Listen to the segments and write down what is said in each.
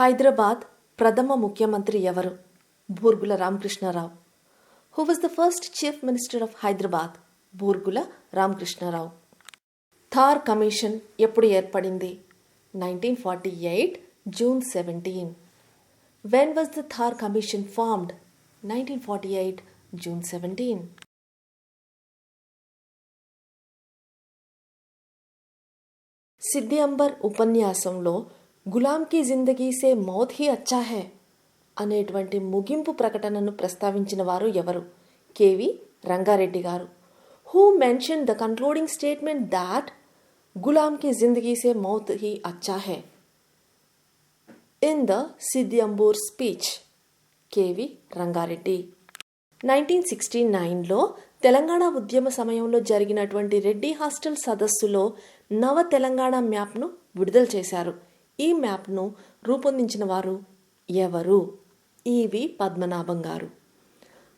హైదరాబాద్ ప్రథమ ముఖ్యమంత్రి ఎవరు? Burgula Ramakrishnarao. Who was the first chief minister of Hyderabad? Burgula Ramakrishnarao. Dhar commission ఎప్పుడు ఏర్పడింది? 1948 June 17. When was the Thar Commission formed? 1948 June 17. Siddi Amber ఉపన్యాసంలో గులాం కీ జిందగీ సే మౌత్ హీ అచ్చా హై అనేటువంటి ముగింపు ప్రకటనను ప్రస్తావించిన వారు ఎవరు? K V Ranga Reddy garu. Who mention the concluding statement that గులాం కీ జిందగీ సే మౌత్ హీ అచ్చా హై in the Siddi Amber speech? K V Ranga Reddy. 1969లో తెలంగాణ ఉద్యమ సమయంలో జరిగినటువంటి రెడ్డి హాస్టల్ సదస్సులో నవ తెలంగాణ మ్యాప్ను విడుదల చేశారు. ఈ మ్యాప్ను రూపొందించిన వారు ఎవరు? E V Padmanabham garu.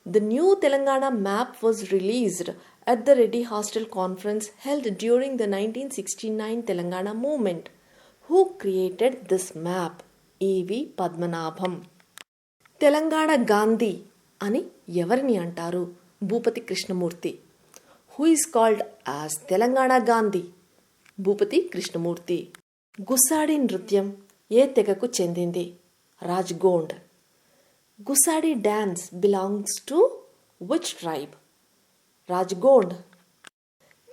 The new Telangana map was released at the Reddy hostel conference held during the 1969 Telangana movement. Who created this map? E V Padmanabham. Telangana Gandhi అని ఎవరిని అంటారు? Bhupathi Krishnamurthy. Who is called as Telangana Gandhi? Bhupathi Krishnamurthy. Gussadi నృత్యం ఏ తెగకు చెందింది? Raj Gond. Gussadi dance belongs to which tribe? Raj Gond.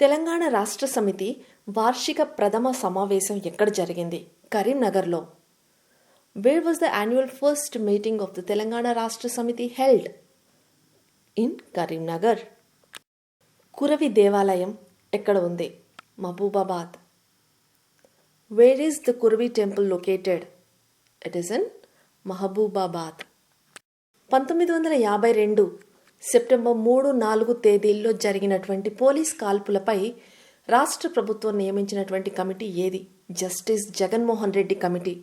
Telangana Rashtra Samithi వార్షిక ప్రథమ సమావేశం ఎక్కడ జరిగింది? కరీంనగర్లో. Where was the annual first meeting of the Telangana Rashtra సమితి హెల్డ్? ఇన్ కరీంనగర్. కురవి దేవాలయం ఎక్కడ ఉంది? Mahabubabad. Where is the Kuravi temple located? It is in Mahabubabad. 1952 September 3-4 తేదీల్లో జరిగినటువంటి పోలీస్ కాల్పులపై రాష్ట్ర ప్రభుత్వం నియమించినటువంటి కమిటీ ఏది? Justice Jaganmohan Reddy committee.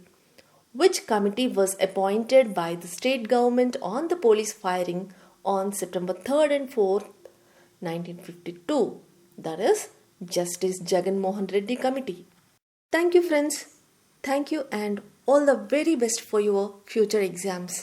Which committee was appointed by the state government on the police firing on September 3rd and 4th, 1952. That is Justice Jagan Mohan Reddy Committee. Thank you friends. Thank you and all the very best for your future exams.